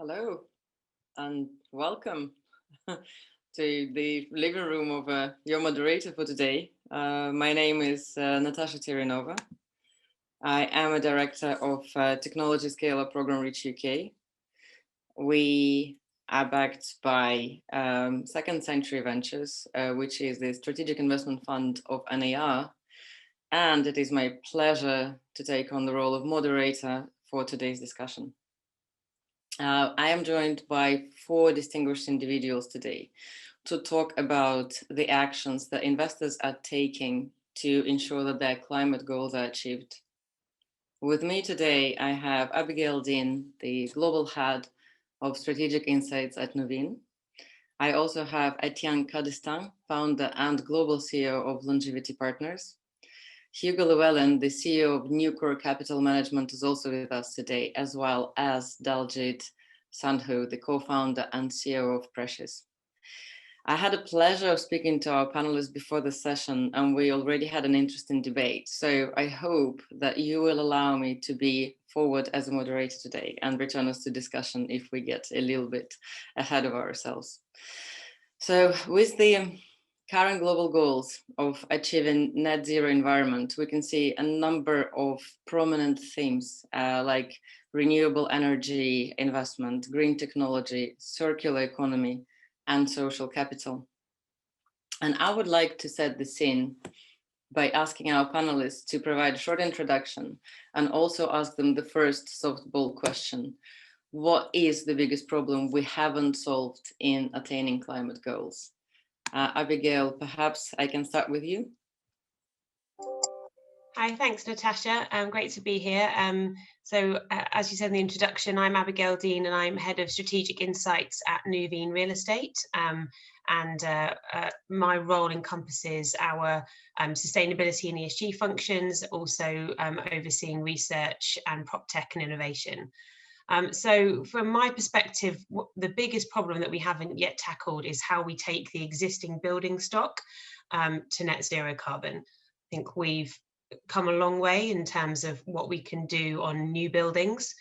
Hello and welcome to the living room of your moderator for today. My name is Natasha Tirinova. I am a director of Technology Scale-Up Program Reach UK. We are backed by Second Century Ventures, which is the strategic investment fund of NAR. And it is my pleasure to take on the role of moderator for today's discussion. I am joined by 4 distinguished individuals today to talk about the actions that investors are taking to ensure that their climate goals are achieved. With me today, I have Abigail Dean, the Global Head of Strategic Insights at Nuveen. I also have Etienne Cadestin, Founder and Global CEO of Longevity Partners. Hugo Llewellyn, the CEO of Newcore Capital Management, is also with us today, as well as Daljit Sandhu, the co-founder and CEO of Precious. I had a pleasure of speaking to our panelists before the session, and we already had an interesting debate. So I hope that you will allow me to be forward as a moderator today and return us to discussion if we get a little bit ahead of ourselves. So with the current global goals of achieving net zero environment, we can see a number of prominent themes like renewable energy investment, green technology, circular economy, and social capital. And I would like to set the scene by asking our panelists to provide a short introduction and also ask them the first softball question. What is the biggest problem we haven't solved in attaining climate goals? Abigail, perhaps I can start with you. Hi, thanks, Natasha. Great to be here. As you said in the introduction, I'm Abigail Dean and I'm Head of Strategic Insights at Nuveen Real Estate. My role encompasses our sustainability and ESG functions, also overseeing research and prop tech and innovation. So from my perspective, the biggest problem that we haven't yet tackled is how we take the existing building stock to net zero carbon. I think we've come a long way in terms of what we can do on new buildings,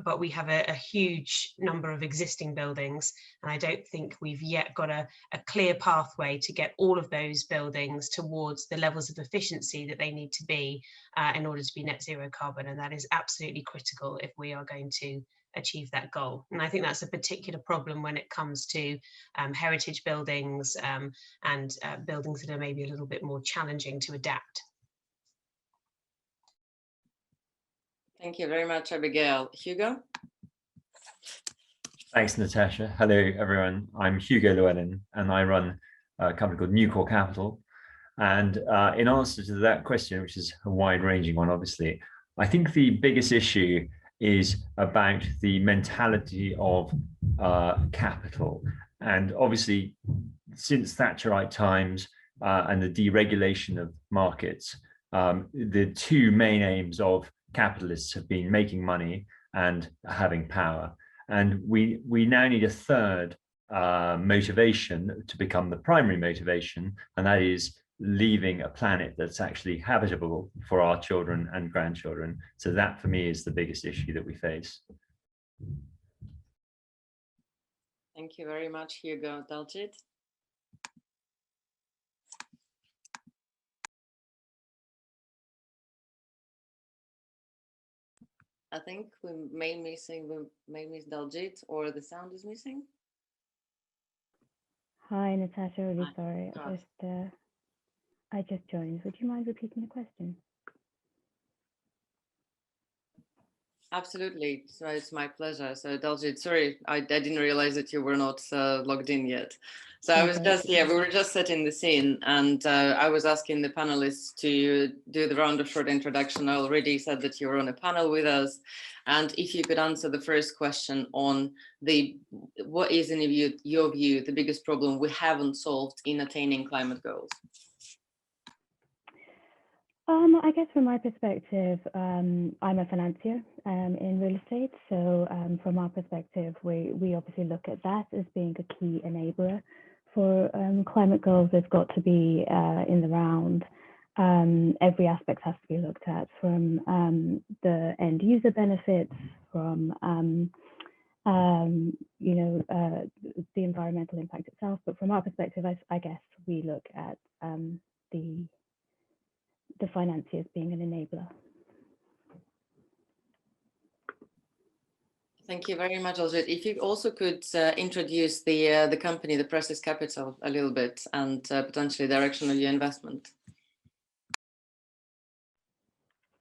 but we have a huge number of existing buildings, and I don't think we've yet got a clear pathway to get all of those buildings towards the levels of efficiency that they need to be in order to be net zero carbon, and that is absolutely critical if we are going to achieve that goal. And I think that's a particular problem when it comes to heritage buildings and buildings that are maybe a little bit more challenging to adapt. Thank you very much, Abigail. Hugo? Thanks, Natasha. Hello, everyone. I'm Hugo Llewellyn, and I run a company called Newcore Capital. And in answer to that question, which is a wide-ranging one, obviously, I think the biggest issue is about the mentality of capital. And obviously, since Thatcherite times and the deregulation of markets, the 2 main aims of capitalists have been making money and having power. And we now need a third motivation to become the primary motivation, and that is leaving a planet that's actually habitable for our children and grandchildren. So that, for me, is the biggest issue that we face. Thank you very much, Hugo. Daljit? I think we may miss Daljit, or the sound is missing. Hi, Natasha. Really sorry. I just joined. Would you mind repeating the question? Absolutely. So it's my pleasure. So Daljit, sorry, I didn't realize that you were not logged in yet. So I was just, we were just setting the scene, and I was asking the panelists to do the round of short introduction. I already said that you were on a panel with us, and if you could answer the first question on what is, in your view, the biggest problem we haven't solved in attaining climate goals? I guess from my perspective, I'm a financier in real estate. So from our perspective, we obviously look at that as being a key enabler for climate goals. They've got to be in the round. Every aspect has to be looked at, from the end user benefits, from the environmental impact itself. But from our perspective, I guess we look at the financiers being an enabler. Thank you very much, Aldred. If you also could introduce the company, the Presses Capital, a little bit, and potentially direction of your investment.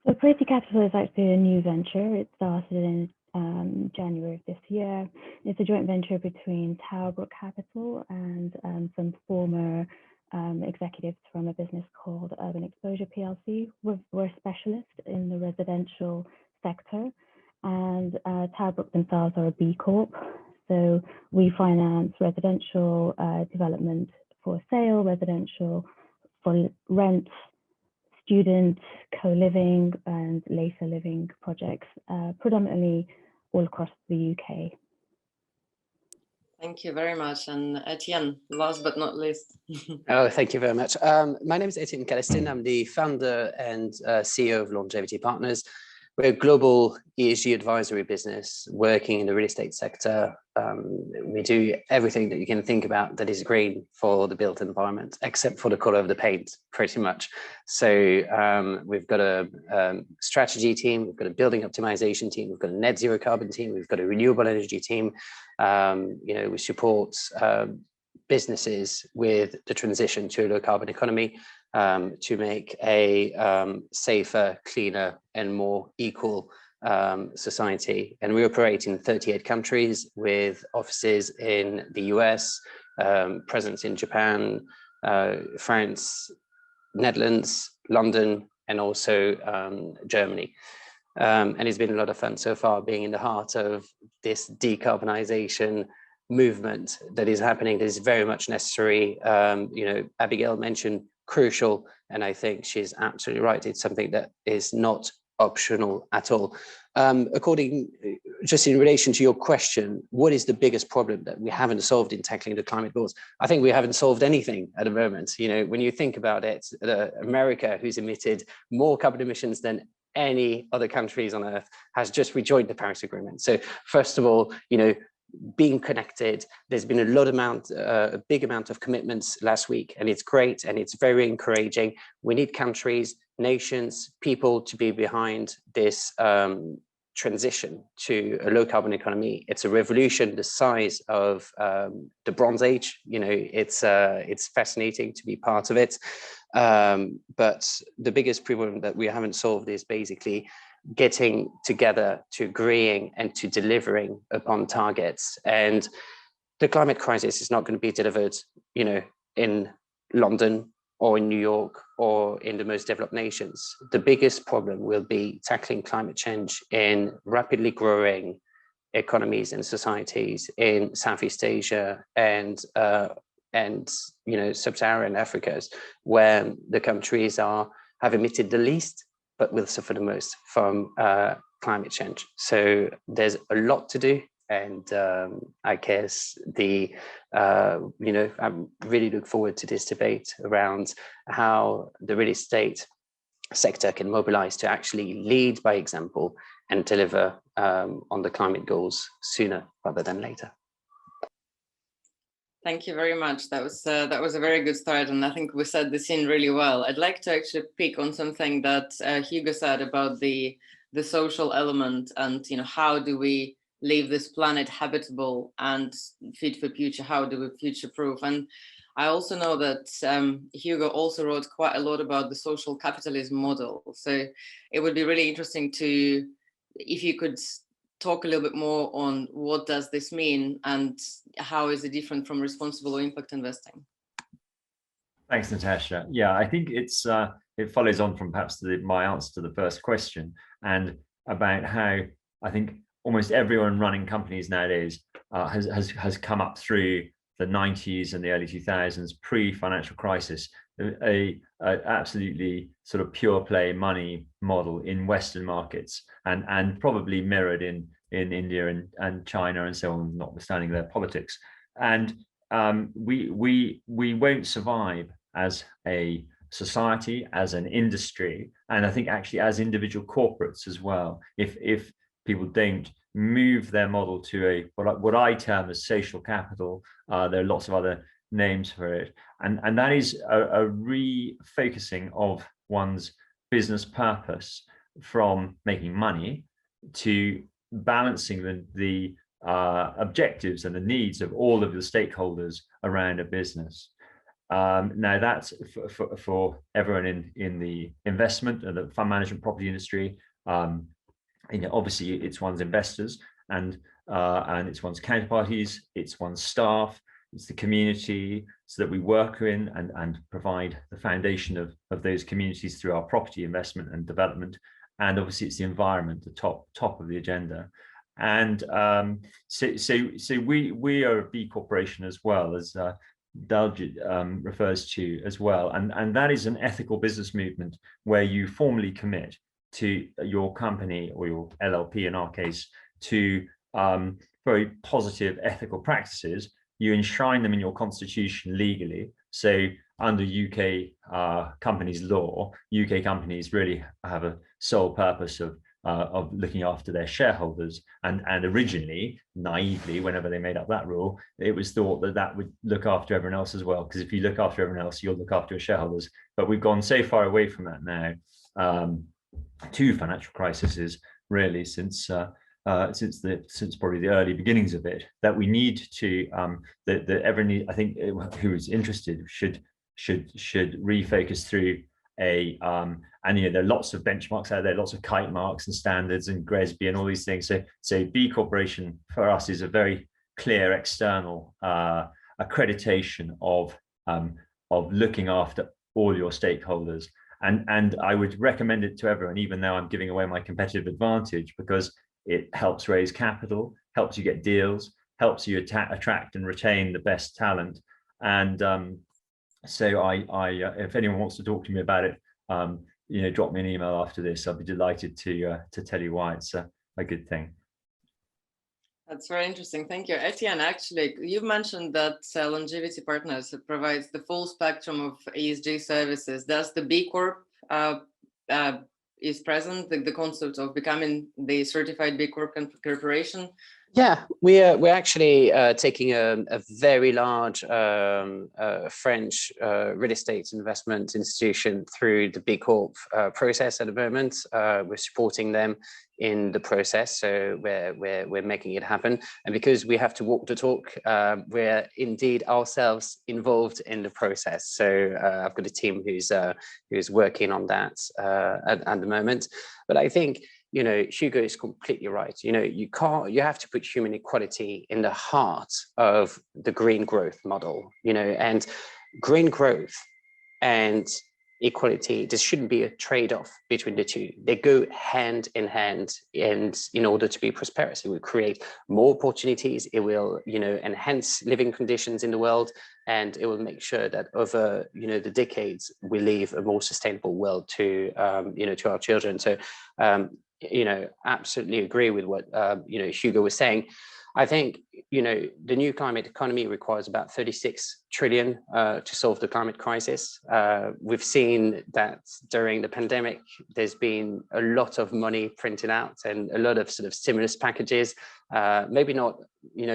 So Presses Capital is actually a new venture. It started in January of this year. It's a joint venture between Towerbrook Capital and some former executives from a business called Urban Exposure PLC. We're specialists in the residential sector, and Towerbrook themselves are a B Corp. So we finance residential development for sale, residential for rent, student, co-living and later living projects, predominantly all across the UK. Thank you very much. And Etienne, last but not least. Oh, thank you very much. My name is Etienne Calestin. I'm the founder and CEO of Longevity Partners. We're a global ESG advisory business working in the real estate sector. We do everything that you can think about that is green for the built environment, except for the color of the paint, pretty much. So we've got a strategy team, we've got a building optimization team, we've got a net zero carbon team, we've got a renewable energy team. We support businesses with the transition to a low carbon economy, to make a safer, cleaner and more equal society. And we operate in 38 countries with offices in the US, presence in Japan, France, Netherlands, London, and also Germany. And it's been a lot of fun so far being in the heart of this decarbonization movement that is happening, that is very much necessary. Abigail mentioned crucial, and I think she's absolutely right. It's something that is not optional at all. Just in relation to your question, what is the biggest problem that we haven't solved in tackling the climate goals? I think we haven't solved anything at the moment. When you think about it, America, who's emitted more carbon emissions than any other countries on Earth, has just rejoined the Paris Agreement. So first of all, being connected, there's been a big amount of commitments last week, and it's great and it's very encouraging. We need countries, nations, people to be behind this transition to a low carbon economy. It's a revolution the size of the Bronze Age. It's fascinating to be part of it. But the biggest problem that we haven't solved is basically getting together to agreeing and to delivering upon targets. And the climate crisis is not going to be delivered, in London or in New York or in the most developed nations. The biggest problem will be tackling climate change in rapidly growing economies and societies in Southeast Asia and Sub-Saharan Africa, where the countries have emitted the least but will suffer the most from climate change. So there's a lot to do, and I guess I really look forward to this debate around how the real estate sector can mobilize to actually lead by example and deliver on the climate goals sooner rather than later. Thank you very much. That was a very good start, and I think we set the scene really well. I'd like to actually pick on something that Hugo said about the social element, and how do we leave this planet habitable and fit for future? How do we future-proof? And I also know that Hugo also wrote quite a lot about the social capitalism model. So it would be really interesting if you could talk a little bit more on what does this mean and how is it different from responsible or impact investing? Thanks, Natasha. Yeah, I think it follows on from perhaps my answer to the first question, and about how I think almost everyone running companies nowadays has come up through the 90s and the early 2000s, pre-financial crisis, a absolutely sort of pure play money model in Western markets, and probably mirrored in India and China and so on, notwithstanding their politics. And we won't survive as a society, as an industry, and I think actually as individual corporates as well, if people don't move their model to what I term as social capital. There are lots of other names for it, and that is a refocusing of one's business purpose from making money to balancing the objectives and the needs of all of the stakeholders around a business. Now that's for everyone in the investment and the fund management property industry. Obviously it's one's investors and it's one's counterparties, it's one's staff, it's the community, so that we work in and provide the foundation of those communities through our property investment and development. And obviously it's the environment, the top of the agenda. And so we are a B corporation as well, as Daljit refers to as well. And that is an ethical business movement where you formally commit to your company or your LLP in our case to very positive ethical practices. You enshrine them in your constitution legally. So under UK companies law, UK companies really have a sole purpose of looking after their shareholders. And originally, naively, whenever they made up that rule, it was thought that would look after everyone else as well. Because if you look after everyone else, you'll look after your shareholders. But we've gone so far away from that now. Two financial crises really since probably the early beginnings of it, that we need to that everyone need, I think who is interested should refocus through a and there are lots of benchmarks out there, lots of kite marks and standards and GRESB and all these things. So B Corporation for us is a very clear external accreditation of looking after all your stakeholders. And I would recommend it to everyone, even though I'm giving away my competitive advantage, because it helps raise capital, helps you get deals, helps you attract and retain the best talent. And so I if anyone wants to talk to me about it, drop me an email after this. I'll be delighted to tell you why it's a good thing. That's very interesting. Thank you. Etienne, actually, you mentioned that Longevity Partners provides the full spectrum of ESG services. Does the B Corp is present, the concept of becoming the certified B Corp corporation? Yeah, we're actually taking a very large French real estate investment institution through the B Corp process at the moment. We're supporting them in the process, so we're making it happen. And because we have to walk the talk, we're indeed ourselves involved in the process. So I've got a team who's working on that at the moment. But I think, Hugo is completely right. You have to put human equality in the heart of the green growth model, and green growth and equality, there shouldn't be a trade-off between the two. They go hand in hand, and in order to be prosperous, it will create more opportunities, it will enhance living conditions in the world, and it will make sure that over the decades we leave a more sustainable world to to our children. So absolutely agree with what Hugo was saying. I think the new climate economy requires about 36 trillion to solve the climate crisis. We've seen that during the pandemic, there's been a lot of money printed out and a lot of sort of stimulus packages. Maybe not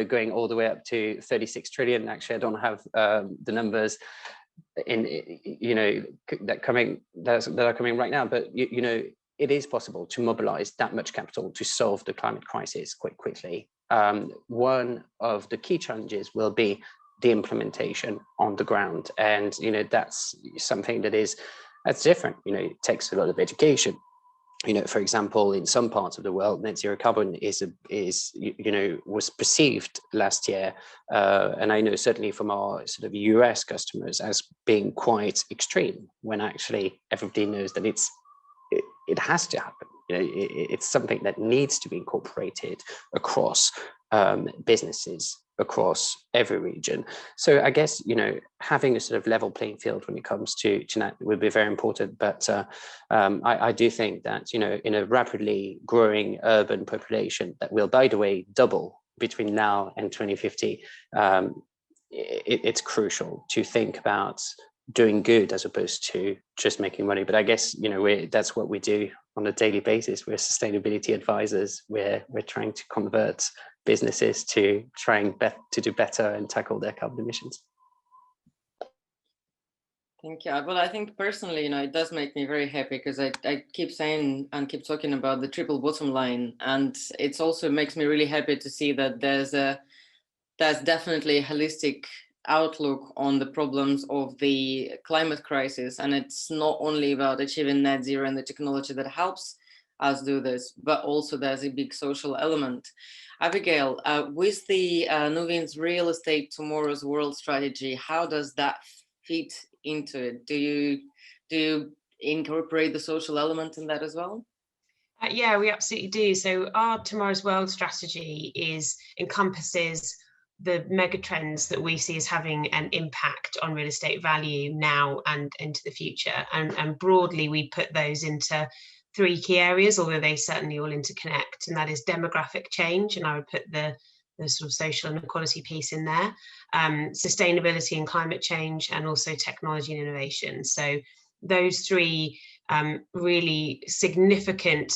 going all the way up to 36 trillion. Actually, I don't have the numbers in that are coming right now, but it is possible to mobilize that much capital to solve the climate crisis quite quickly. One of the key challenges will be the implementation on the ground, and that's something that's different. It takes a lot of education. For example, in some parts of the world, net zero carbon was perceived last year, and I know certainly from our sort of US customers as being quite extreme, when actually everybody knows that it has to happen. It's something that needs to be incorporated across businesses across every region. So I guess having a sort of level playing field when it comes to that would be very important. But I do think that in a rapidly growing urban population that will, by the way, double between now and 2050, it's crucial to think about doing good as opposed to just making money. But I guess that's what we do on a daily basis. We're sustainability advisors. We're trying to convert businesses to to do better and tackle their carbon emissions. Thank you. Well, I think personally, it does make me very happy because I keep saying and keep talking about the triple bottom line, and it's also makes me really happy to see that there's definitely a holistic outlook on the problems of the climate crisis, and it's not only about achieving net zero and the technology that helps us do this, but also there's a big social element. Abigail, with the Nuvin's Real Estate Tomorrow's World strategy, how does that fit into it? Do you incorporate the social element in that as well? Yeah, we absolutely do. So our Tomorrow's World strategy encompasses the megatrends that we see as having an impact on real estate value now and into the future. And broadly, we put those into 3 key areas, although they certainly all interconnect, and that is demographic change, and I would put the sort of social inequality piece in there, sustainability and climate change, and also technology and innovation. So those 3 really significant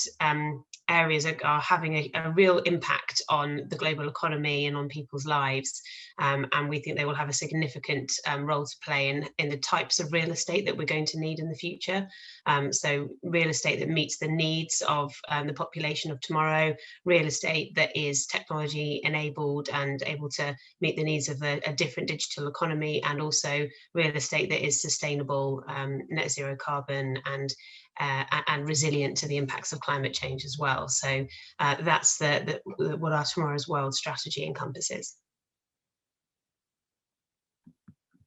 areas are having a real impact on the global economy and on people's lives. And we think they will have a significant role to play in the types of real estate that we're going to need in the future. So real estate that meets the needs of the population of tomorrow, real estate that is technology enabled and able to meet the needs of a different digital economy, and also real estate that is sustainable, net zero carbon, and resilient to the impacts of climate change as well. So that's what our Tomorrow's World strategy encompasses.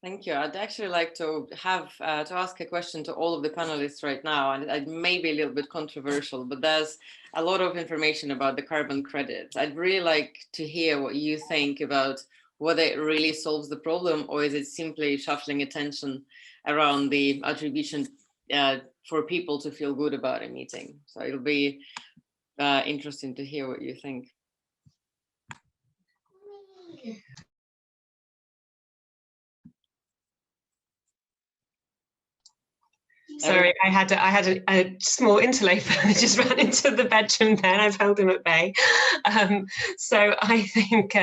Thank you. I'd actually like to ask a question to all of the panelists right now, and it may be a little bit controversial, but there's a lot of information about the carbon credits. I'd really like to hear what you think about whether it really solves the problem, or is it simply shuffling attention around the attribution for people to feel good about a meeting. So it'll be interesting to hear what you think. Sorry, I had a small interloper that just ran into the bedroom then. I've held him at bay. So I think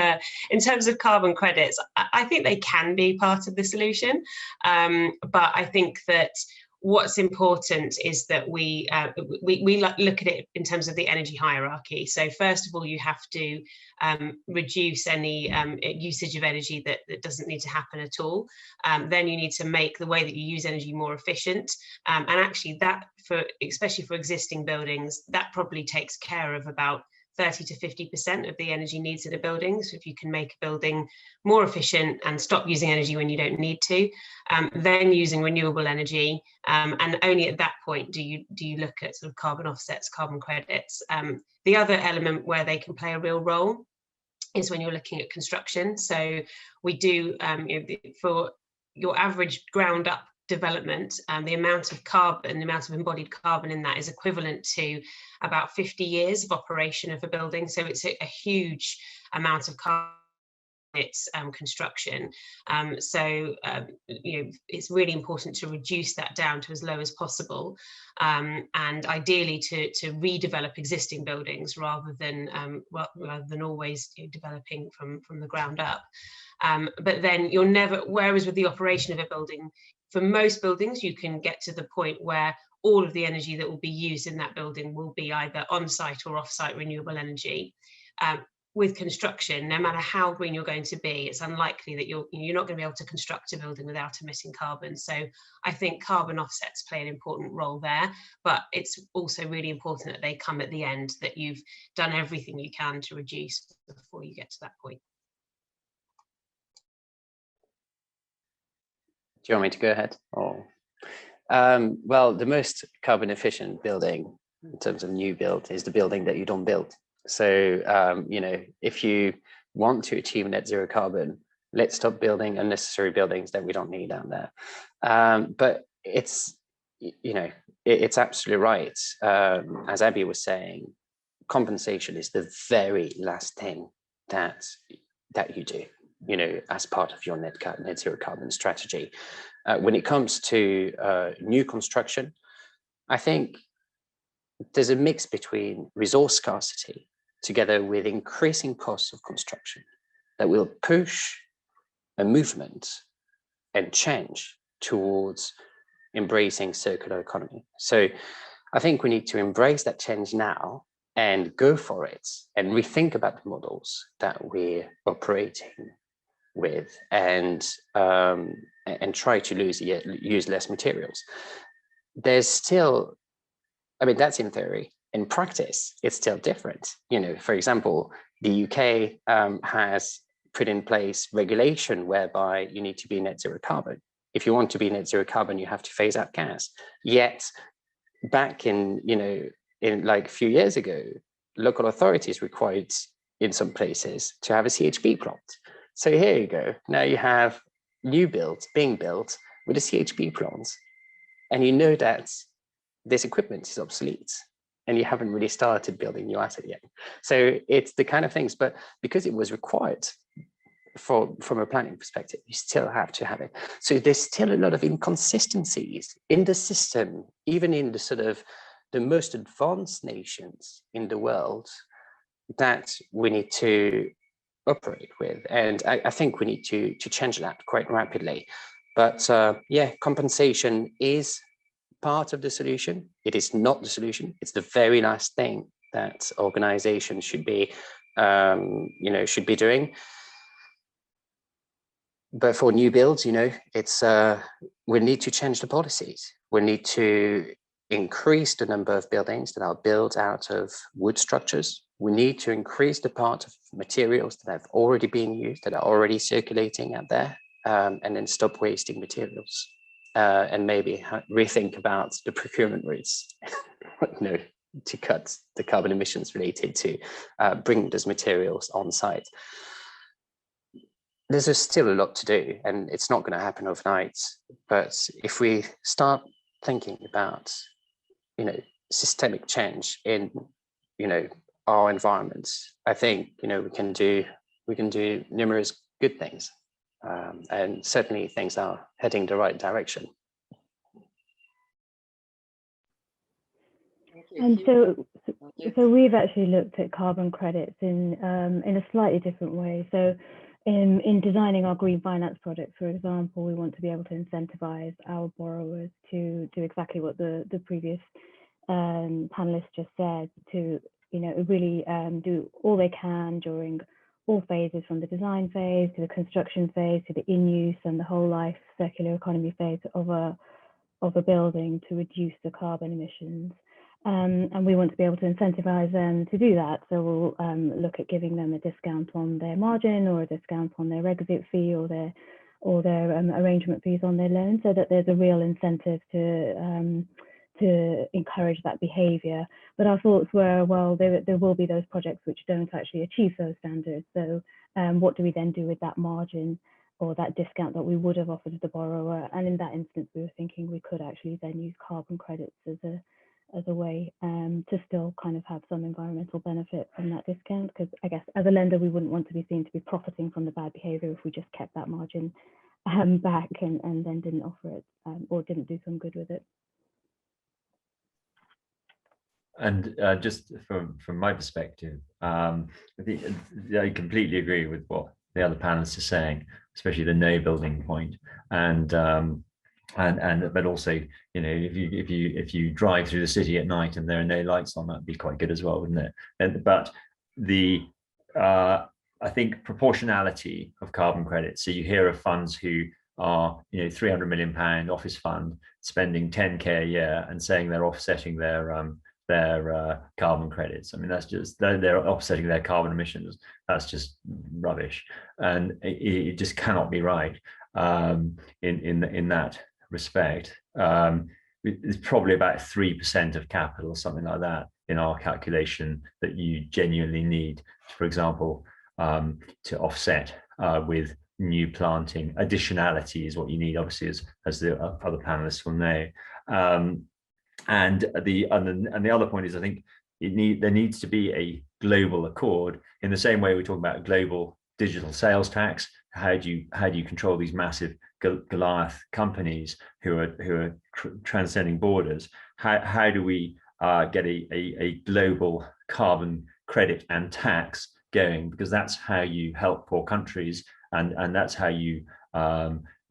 in terms of carbon credits, I think they can be part of the solution. But I think that what's important is that we look at it in terms of the energy hierarchy. So first of all, you have to reduce any usage of energy that doesn't need to happen at all. Then you need to make the way that you use energy more efficient. And actually that, especially for existing buildings, that probably takes care of about 30 to 50% of the energy needs of the building. So if you can make a building more efficient and stop using energy when you don't need to, then using renewable energy, and only at that point do you look at sort of carbon offsets, carbon credits. The other element where they can play a real role is when you're looking at construction. So we do, for your average ground up development, the amount of carbon, the amount of embodied carbon in that is equivalent to about 50 years of operation of a building. So it's a huge amount of carbon in its construction. So it's really important to reduce that down to as low as possible, and ideally to redevelop existing buildings rather than always developing from the ground up. But then you're never, whereas with the operation of a building, for most buildings, you can get to the point where all of the energy that will be used in that building will be either on-site or off-site renewable energy. With construction, no matter how green you're going to be, it's unlikely that you're not going to be able to construct a building without emitting carbon. So I think carbon offsets play an important role there, but it's also really important that they come at the end, that you've done everything you can to reduce before you get to that point. Do you want me to go ahead? Or, well, the most carbon efficient building in terms of new build is the building that you don't build. So, if you want to achieve net zero carbon, let's stop building unnecessary buildings that we don't need out there. But it's absolutely right. As Abby was saying, compensation is the very last thing that you do, as part of your net zero carbon strategy. When it comes to new construction, I think there's a mix between resource scarcity together with increasing costs of construction that will push a movement and change towards embracing circular economy. So I think we need to embrace that change now and go for it and rethink about the models that we're operating with, and try to use less materials. There's still, I mean, that's in theory. In practice, it's still different. You know, for example, the UK has put in place regulation whereby you need to be net zero carbon. If you want to be net zero carbon, you have to phase out gas. Yet, back in, you know, in like a few years ago, local authorities required in some places to have a CHP plant. So here you go. Now you have new builds being built with a CHP plant, and you know that this equipment is obsolete and you haven't really started building new asset yet. So it's the kind of things, but because it was required from a planning perspective, you still have to have it. So there's still a lot of inconsistencies in the system, even in the sort of the most advanced nations in the world, that we need to operate with. And I think we need to change that quite rapidly. But yeah, compensation is part of the solution. It is not the solution. It's the very last thing that organizations should be, should be doing. But for new builds, you know, it's we need to change the policies. We need to increase the number of buildings that are built out of wood structures. We need to increase the part of materials that have already been used, that are already circulating out there, and then stop wasting materials. And maybe rethink about the procurement routes, to cut the carbon emissions related to bringing those materials on site. There's still a lot to do, and it's not going to happen overnight. But if we start thinking about, systemic change in, our environments, I think, we can do numerous good things, and certainly things are heading the right direction. And so we've actually looked at carbon credits in a slightly different way. So in designing our green finance projects, for example, we want to be able to incentivize our borrowers to do exactly what the previous panelists just said, to really do all they can during all phases, from the design phase to the construction phase to the in-use and the whole life circular economy phase of a building, to reduce the carbon emissions. And we want to be able to incentivize them to do that. So we'll look at giving them a discount on their margin, or a discount on their exit fee, or their arrangement fees on their loan, so that there's a real incentive to encourage that behavior. But our thoughts were, well, there will be those projects which don't actually achieve those standards. So what do we then do with that margin or that discount that we would have offered the borrower? And in that instance, we were thinking we could actually then use carbon credits as a way to still kind of have some environmental benefit from that discount, because I guess as a lender, we wouldn't want to be seen to be profiting from the bad behavior if we just kept that margin back and then didn't offer it, or didn't do some good with it. And just from my perspective, I think I completely agree with what the other panelists are saying, especially the no building point, and but also, if you drive through the city at night and there are no lights on, that'd be quite good as well, wouldn't it? But I think proportionality of carbon credits. So you hear of funds who are, £300 million office fund spending 10k a year and saying they're offsetting their carbon credits. I mean, that's just, they're offsetting their carbon emissions. That's just rubbish, and it just cannot be right in that respect. It's probably about 3% of capital or something like that in our calculation that you genuinely need, for example, to offset with new planting. Additionality is what you need, obviously, as the other panelists will know. And the other point is, I think there needs to be a global accord, in the same way we talk about global digital sales tax. How do you control these massive Goliath companies who are transcending borders? How do we get a global carbon credit and tax going, because that's how you help poor countries, and that's how you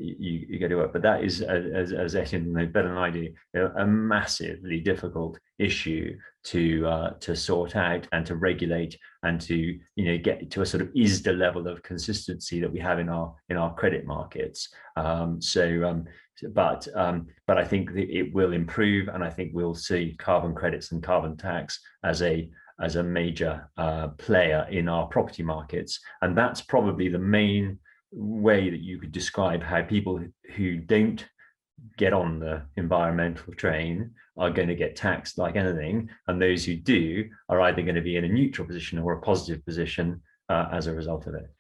you go to work. But that is, as Etienne knows better than I do, a massively difficult issue to sort out and to regulate, and to get to a sort of ISDA level of consistency that we have in our credit markets. But I think that it will improve, and I think we'll see carbon credits and carbon tax as a major player in our property markets. And that's probably the main way that you could describe how people who don't get on the environmental train are going to get taxed like anything, and those who do are either going to be in a neutral position or a positive position as a result of it.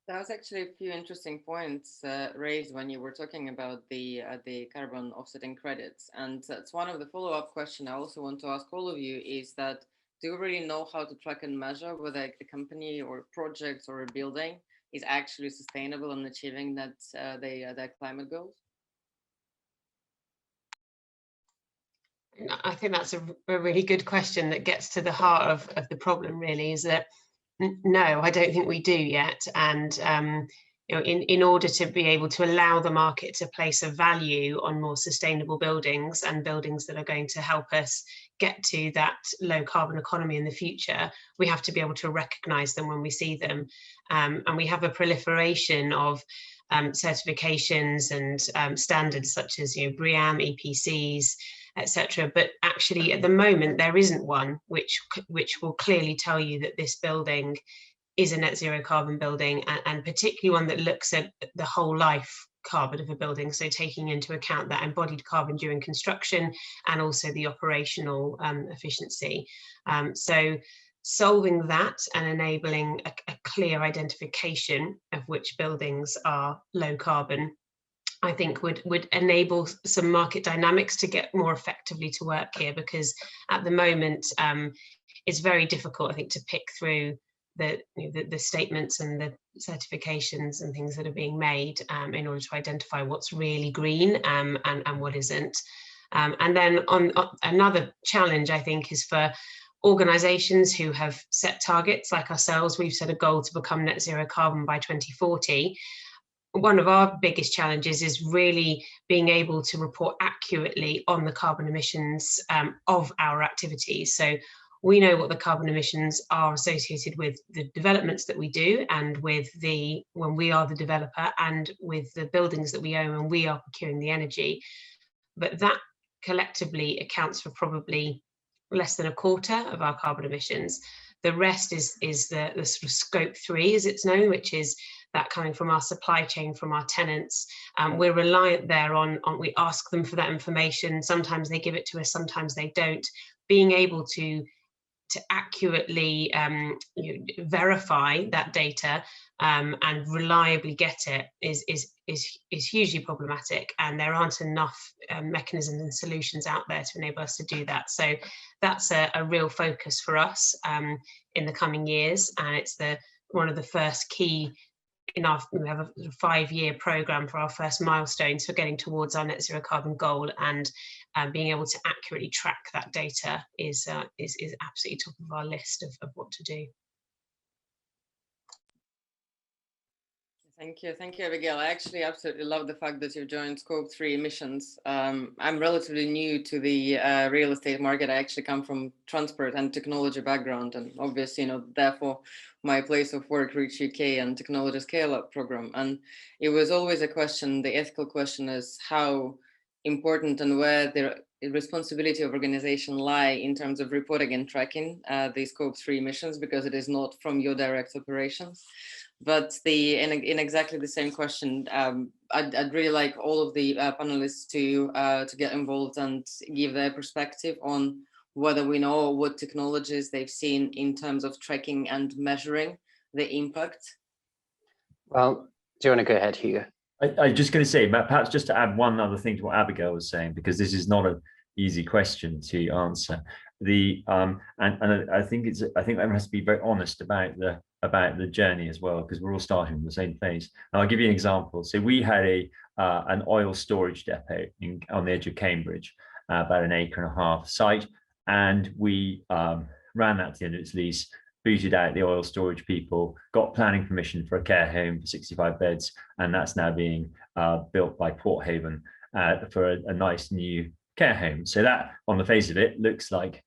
That was actually a few interesting points raised when you were talking about the carbon offsetting credits, and that's one of the follow-up questions I also want to ask all of you, is that do you really know how to track and measure whether a company or project or a building is actually sustainable in achieving that their climate goals? I think that's a really good question that gets to the heart of the problem, really, is that no, I don't think we do yet. And in order to be able to allow the market to place a value on more sustainable buildings and buildings that are going to help us get to that low carbon economy in the future, we have to be able to recognize them when we see them. And we have a proliferation of certifications and standards such as BREEAM, EPCs, etc. But actually, at the moment, there isn't one which will clearly tell you that this building is a net zero carbon building, and particularly one that looks at the whole life carbon of a building, so taking into account that embodied carbon during construction and also the operational efficiency. So solving that and enabling a clear identification of which buildings are low carbon, I think would enable some market dynamics to get more effectively to work here, because at the moment it's very difficult, I think, to pick through the statements and the certifications and things that are being made in order to identify what's really green and what isn't. And then on another challenge, I think, is for organizations who have set targets like ourselves. We've set a goal to become net zero carbon by 2040. One of our biggest challenges is really being able to report accurately on the carbon emissions of our activities. So we know what the carbon emissions are associated with the developments that we do, and with when we are the developer, and with the buildings that we own and we are procuring the energy. But that collectively accounts for probably less than a quarter of our carbon emissions. The rest is the sort of scope 3, as it's known, which is that coming from our supply chain, from our tenants. We're reliant there on we ask them for that information. Sometimes they give it to us, sometimes they don't. Being able to accurately verify that data and reliably get it is hugely problematic, and there aren't enough mechanisms and solutions out there to enable us to do that. So that's a real focus for us in the coming years, and it's one of the first key we have a 5-year program for our first milestones for getting towards our net zero carbon goal, and being able to accurately track that data is absolutely top of our list of what to do. Thank you, Abigail. I actually absolutely love the fact that you've joined Scope 3 emissions. I'm relatively new to the real estate market. I actually come from transport and technology background, and obviously, therefore, my place of work, Reach UK and Technology Scale-Up program. And it was always a question, the ethical question is how important and where the responsibility of organization lie in terms of reporting and tracking the Scope 3 emissions, because it is not from your direct operations. But in exactly the same question, I'd really like all of the panelists to get involved and give their perspective on whether we know what technologies they've seen in terms of tracking and measuring the impact. Well, do you want to go ahead, Hugo? I'm just going to say, perhaps just to add one other thing to what Abigail was saying, because this is not an easy question to answer. and I think everyone has to be very honest about the journey as well, because we're all starting from the same place. And I'll give you an example. So we had an oil storage depot on the edge of Cambridge, about an 1.5-acre site, and we ran that to the end of its lease, booted out the oil storage people, got planning permission for a care home for 65 beds, and that's now being built by Porthaven for a nice new care home. So that, on the face of it, looks like,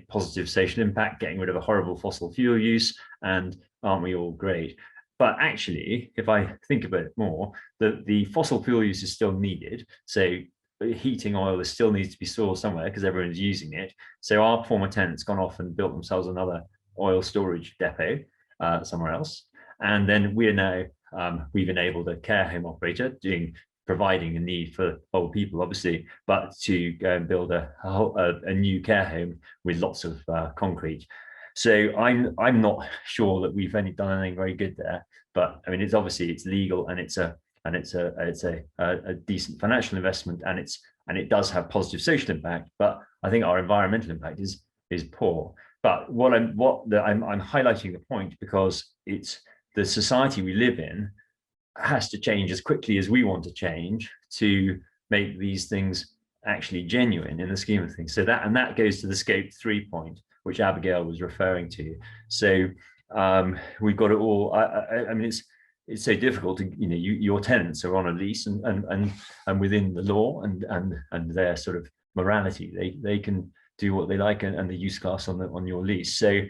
positive social impact, getting rid of a horrible fossil fuel use, and aren't we all great? But actually, if I think about it more, the fossil fuel use is still needed. So heating oil still needs to be stored somewhere because everyone's using it. So our former tenant's gone off and built themselves another oil storage depot somewhere else. And then we're now, we've enabled a care home operator providing a need for old people, obviously, but to go and build a new care home with lots of concrete. So I'm not sure that we've done anything very good there, but I mean, it's legal, and it's a decent financial investment, and it does have positive social impact, but I think our environmental impact is poor. But I'm highlighting the point because it's the society we live in has to change as quickly as we want to change to make these things actually genuine in the scheme of things. So that goes to the scope 3 point, which Abigail was referring to. So we've got it all. I mean, it's so difficult to, your tenants are on a lease and within the law and their sort of morality, they can do what they like, and the use class on your lease. So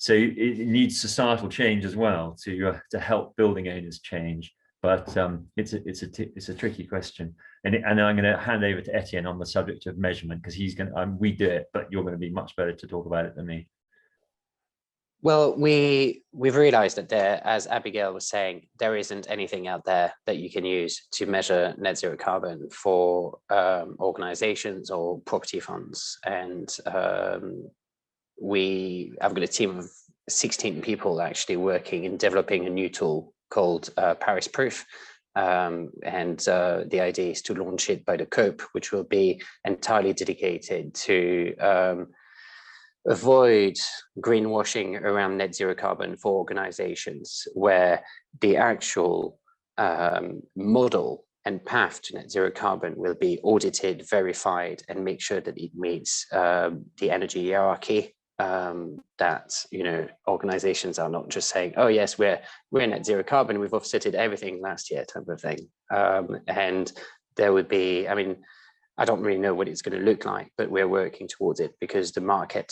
it needs societal change as well to help building owners change. But it's a tricky question, and I'm going to hand over to Etienne on the subject of measurement, because he's going to we do it, but you're going to be much better to talk about it than me. Well, we've realized that there, as Abigail was saying, there isn't anything out there that you can use to measure net zero carbon for organizations or property funds. And I've got a team of 16 people actually working in developing a new tool called Paris Proof. And the idea is to launch it by the COPE, which will be entirely dedicated to avoid greenwashing around net zero carbon for organizations, where the actual model and path to net zero carbon will be audited, verified, and make sure that it meets the energy hierarchy, that organizations are not just saying, oh yes, we're net zero carbon, we've offsetted everything last year type of thing. And there would be, I mean, I don't really know what it's going to look like, but we're working towards it, because the market,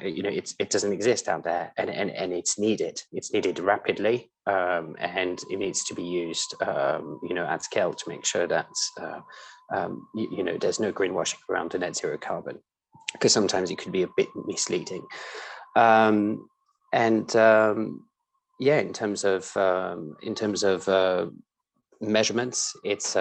it doesn't exist out there, and it's needed. It's needed rapidly, and it needs to be used, at scale, to make sure that there's no greenwashing around the net zero carbon, because sometimes it could be a bit misleading. In terms of measurements, it's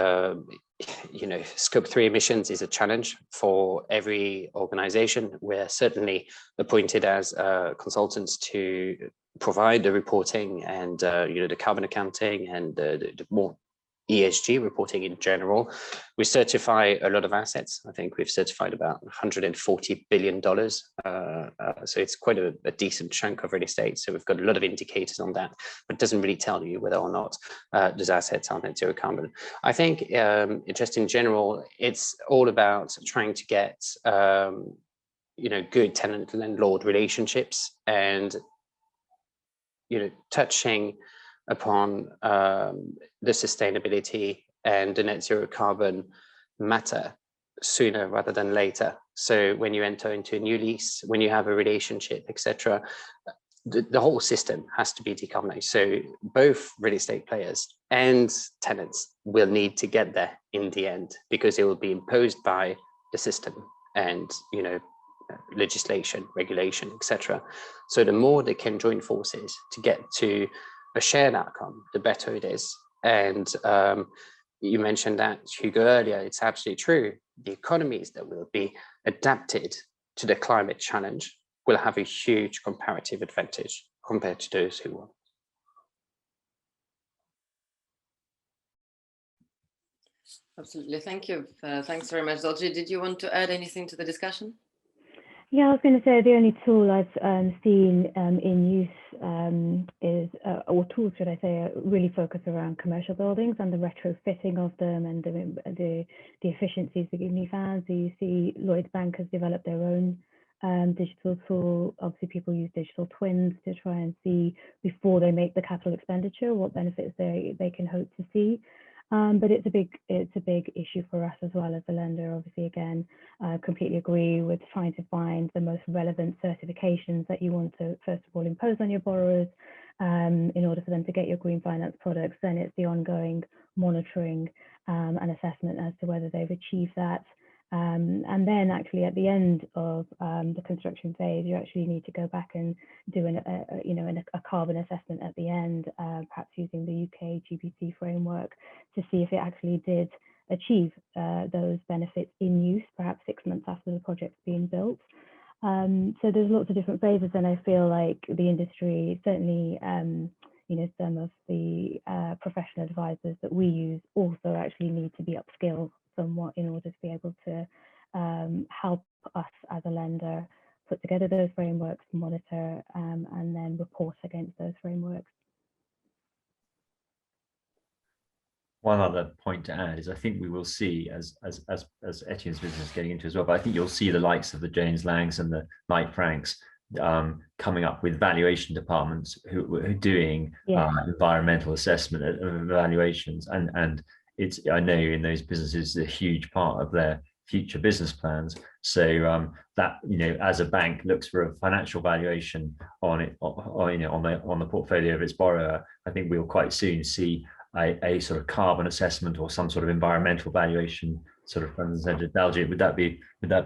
scope 3 emissions is a challenge for every organization. We're certainly appointed as consultants to provide the reporting and the carbon accounting and the more ESG reporting in general. We certify a lot of assets. I think we've certified about $140 billion. So it's quite a decent chunk of real estate. So we've got a lot of indicators on that, but it doesn't really tell you whether or not those assets are net zero carbon. I think just in general, it's all about trying to get good tenant landlord relationships, and touching upon the sustainability and the net zero carbon matter sooner rather than later. So when you enter into a new lease, when you have a relationship, etc., the whole system has to be decarbonized. So both real estate players and tenants will need to get there in the end, because it will be imposed by the system and legislation, regulation, etc. So the more they can join forces to get to a shared outcome, the better it is. And you mentioned that, Hugo, earlier. It's absolutely true. The economies that will be adapted to the climate challenge will have a huge comparative advantage compared to those who won't. Absolutely, thank you. Thanks very much, Dolce. Did you want to add anything to the discussion? Yeah, I was going to say the only tool I've seen in use is, or tools, should I say, really focus around commercial buildings and the retrofitting of them and the efficiencies that can be found. So you see Lloyds Bank has developed their own digital tool. Obviously, people use digital twins to try and see before they make the capital expenditure what benefits they can hope to see. But it's a big issue for us as well as a lender. Obviously, again, completely agree with trying to find the most relevant certifications that you want to first of all impose on your borrowers in order for them to get your green finance products. Then it's the ongoing monitoring and assessment as to whether they've achieved that. And then actually at the end of the construction phase, you actually need to go back and do a carbon assessment at the end, perhaps using the UK GBC framework to see if it actually did achieve those benefits in use, perhaps 6 months after the project's been built. So there's lots of different phases, and I feel like the industry, certainly, some of the professional advisors that we use also actually need to be upskilled somewhat in order to be able to help us as a lender put together those frameworks, monitor, and then report against those frameworks. One other point to add is I think we will see, as Etienne's business is getting into as well, but I think you'll see the likes of the Jones Langs and the Knight Franks coming up with valuation departments who are doing environmental assessment evaluations, and it's, I know in those businesses a huge part of their future business plans. So that, as a bank looks for a financial valuation on it, on the portfolio of its borrower, I think we'll quite soon see a sort of carbon assessment or some sort of environmental valuation sort of front and center. Daljit, would that be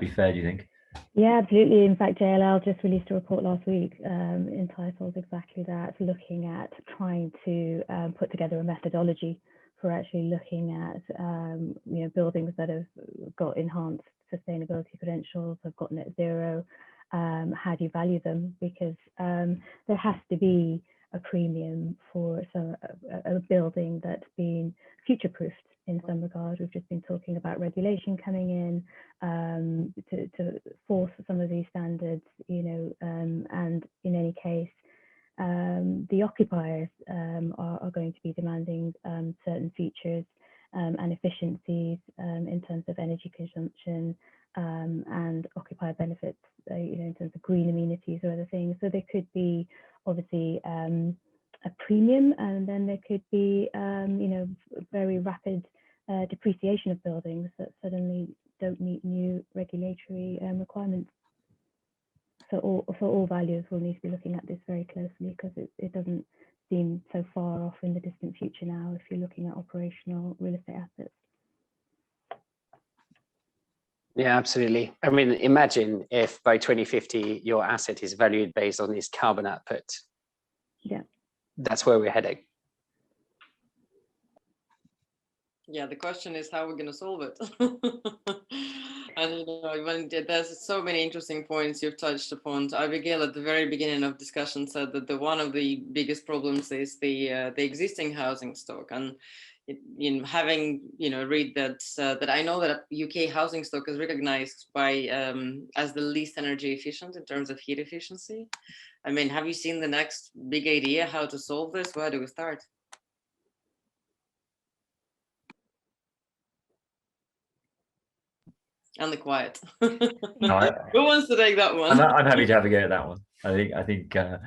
fair, do you think? Yeah, absolutely. In fact, JLL just released a report last week entitled exactly that, looking at trying to put together a methodology for actually looking at buildings that have got enhanced sustainability credentials, have got net zero. How do you value them? Because there has to be a premium for a building that's been future-proofed in some regard. We've just been talking about regulation coming in to force some of these standards, and in any case, the occupiers are going to be demanding certain features and efficiencies in terms of energy consumption and occupier benefits, in terms of green amenities or other things. So there could be obviously a premium, and then there could be very rapid depreciation of buildings that suddenly don't meet new regulatory requirements. So all valuers will need to be looking at this very closely, because it doesn't seem so far off in the distant future now if you're looking at operational real estate assets. Yeah, absolutely. I mean, imagine if by 2050 your asset is valued based on its carbon output. Yeah, that's where we're heading. Yeah, the question is how we're going to solve it. And there's so many interesting points you've touched upon. Abigail at the very beginning of discussion said that one of the biggest problems is the existing housing stock, and having read that I know that UK housing stock is recognized by as the least energy efficient in terms of heat efficiency. I mean, have you seen the next big idea how to solve this? Where do we start? And the quiet. Who wants to take that one? I'm happy to have a go at that one. I think so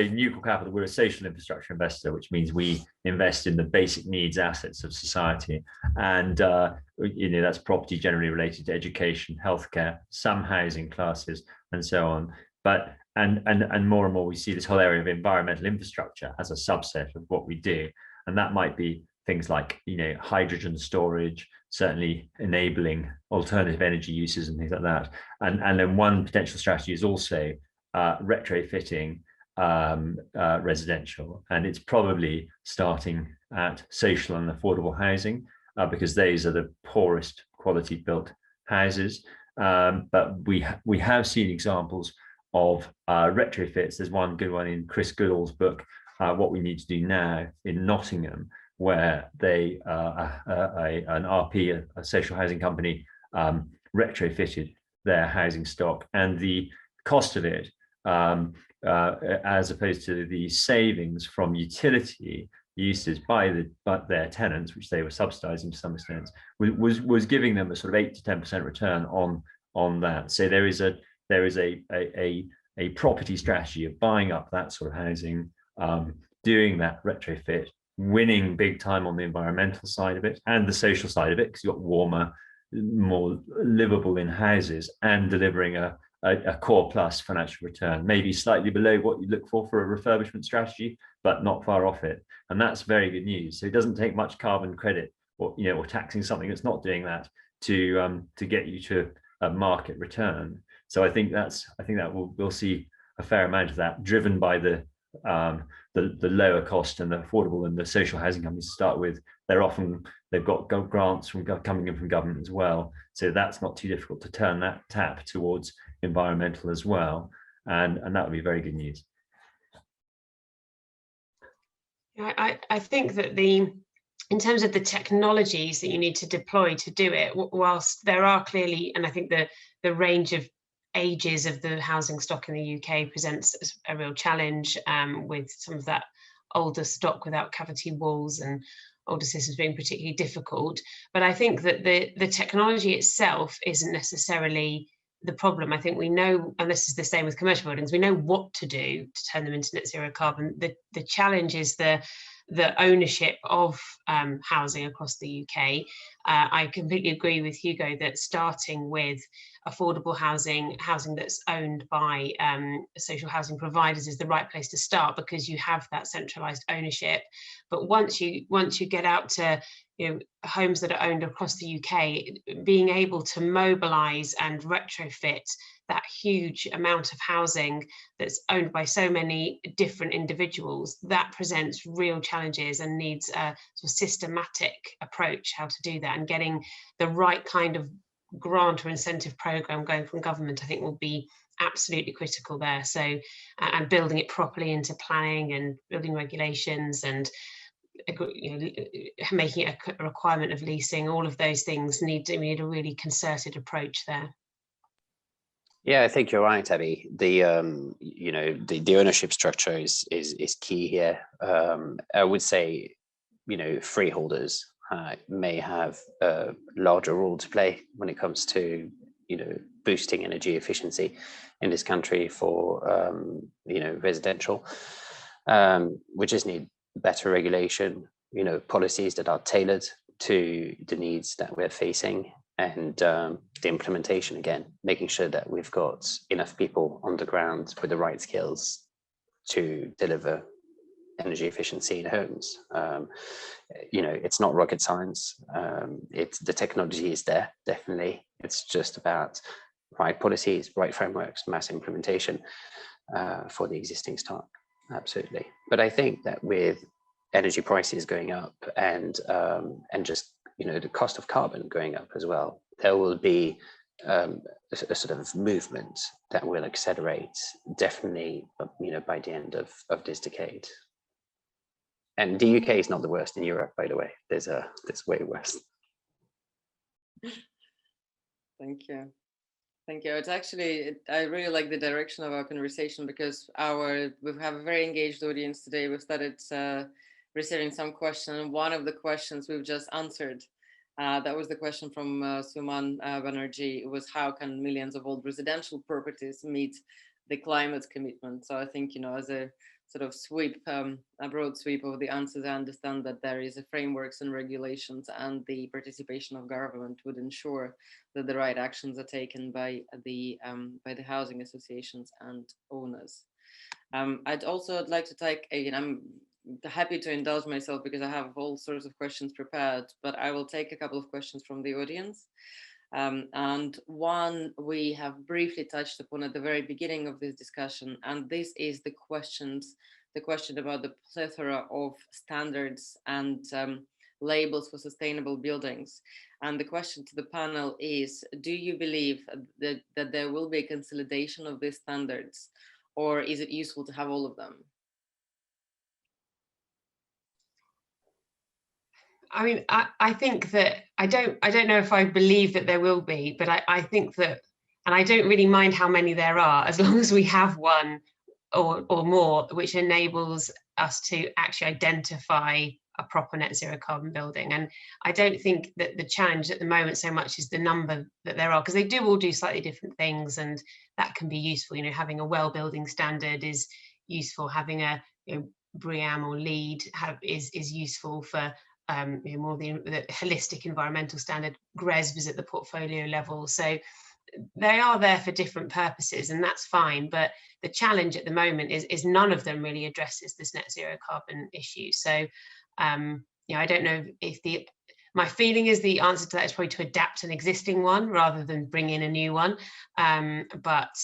Nuclear Capital, we're a social infrastructure investor, which means we invest in the basic needs assets of society, and that's property generally related to education, healthcare, some housing classes, and so on. But and more and more we see this whole area of environmental infrastructure as a subset of what we do, and that might be things like hydrogen storage, certainly enabling alternative energy uses and things like that. And then one potential strategy is also retrofitting residential, and it's probably starting at social and affordable housing, because those are the poorest quality built houses. But we have seen examples of retrofits. There's one good one in Chris Goodall's book, What We Need to Do Now, in Nottingham, where they an RP, a social housing company, retrofitted their housing stock and the cost of it, as opposed to the savings from utility uses by their tenants, which they were subsidizing to some extent, was giving them a sort of 8 to 10% return on that. So there is a property strategy of buying up that sort of housing, doing that retrofit, winning big time on the environmental side of it and the social side of it, because you've got warmer, more livable in houses, and delivering a core plus financial return, maybe slightly below what you look for a refurbishment strategy, but not far off it. And that's very good news. So it doesn't take much carbon credit or taxing something that's not doing that to get you to a market return. So I think that we'll see a fair amount of that, driven by the lower cost and the affordable and the social housing companies to start with. They've got grants coming in from government as well, so that's not too difficult to turn that tap towards environmental as well, and that would be very good news. I think that in terms of the technologies that you need to deploy to do it, whilst there are clearly, and I think the range of ages of the housing stock in the UK presents a real challenge, with some of that older stock without cavity walls and older systems being particularly difficult. But I think that the technology itself isn't necessarily the problem. I think we know, and this is the same with commercial buildings, we know what to do to turn them into net zero carbon. The challenge is the ownership of housing across the UK. I completely agree with Hugo that starting with affordable housing that's owned by social housing providers is the right place to start, because you have that centralised ownership. But once you get out to homes that are owned across the UK, being able to mobilise and retrofit that huge amount of housing that's owned by so many different individuals, that presents real challenges and needs a sort of systematic approach how to do that, and getting the right kind of grant or incentive program going from government, I think, will be absolutely critical there. So, and building it properly into planning and building regulations, and making it a requirement of leasing, all of those things we need a really concerted approach there. Yeah, I think you're right, Abby. The ownership structure is key here. I would say, freeholders may have a larger role to play when it comes to boosting energy efficiency in this country for residential. We just need better regulation, policies that are tailored to the needs that we're facing, and the implementation, again, making sure that we've got enough people on the ground with the right skills to deliver energy efficiency in homes. It's not rocket science. The technology is there, definitely. It's just about right policies, right frameworks, mass implementation for the existing stock. Absolutely. But I think that with energy prices going up and just the cost of carbon going up as well, there will be a sort of movement that will accelerate, definitely, by the end of this decade. And the UK is not the worst in Europe, by the way. There's way worse. Thank you. It's actually, I really like the direction of our conversation, because we have a very engaged audience today. We've started receiving some questions, and one of the questions we've just answered, that was the question from Suman Banerjee. It was, how can millions of old residential properties meet the climate commitment? So I think, as a sort of sweep, a broad sweep of the answers, I understand that there is a frameworks and regulations, and the participation of government would ensure that the right actions are taken by the housing associations and owners. I'd like to take, again, I'm happy to indulge myself because I have all sorts of questions prepared, but I will take a couple of questions from the audience. And one we have briefly touched upon at the very beginning of this discussion, and this is the question about the plethora of standards and labels for sustainable buildings. And the question to the panel is, do you believe that there will be a consolidation of these standards, or is it useful to have all of them? I mean, I think that I don't know if I believe that there will be, but I think that And I don't really mind how many there are, as long as we have one or more, which enables us to actually identify a proper net zero carbon building. And I don't think that the challenge at the moment so much is the number that there are, because they do all do slightly different things, and that can be useful. You know, having a well building standard is useful. Having a BREEAM or LEED is useful for more the holistic environmental standard. GRESB is at the portfolio level. So they are there for different purposes, and that's fine. But the challenge at the moment is none of them really addresses this net zero carbon issue. So, I don't know if my feeling is the answer to that is probably to adapt an existing one rather than bring in a new one. But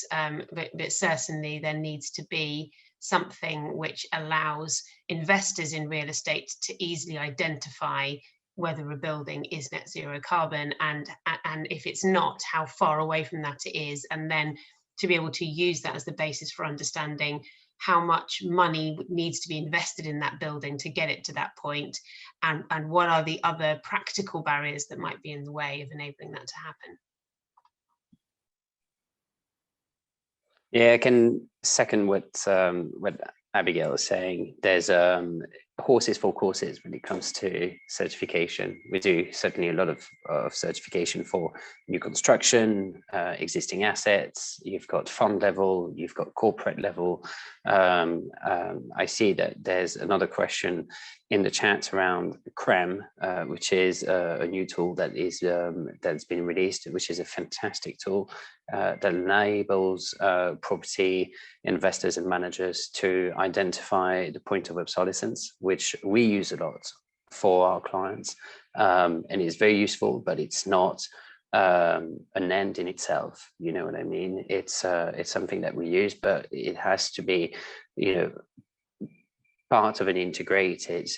certainly there needs to be something which allows investors in real estate to easily identify whether a building is net zero carbon, and if it's not, how far away from that it is, and then to be able to use that as the basis for understanding how much money needs to be invested in that building to get it to that point, and what are the other practical barriers that might be in the way of enabling that to happen. Yeah, I can second what Abigail is saying. There's horses for courses when it comes to certification. We do certainly a lot of certification for new construction, existing assets. You've got fund level, you've got corporate level. I see that there's another question in the chat around CREM, which is a new tool that is that's been released, which is a fantastic tool that enables property investors and managers to identify the point of obsolescence, which we use a lot for our clients, and it's very useful, but it's not an end in itself. You know what I mean? It's something that we use, but it has to be, part of an integrated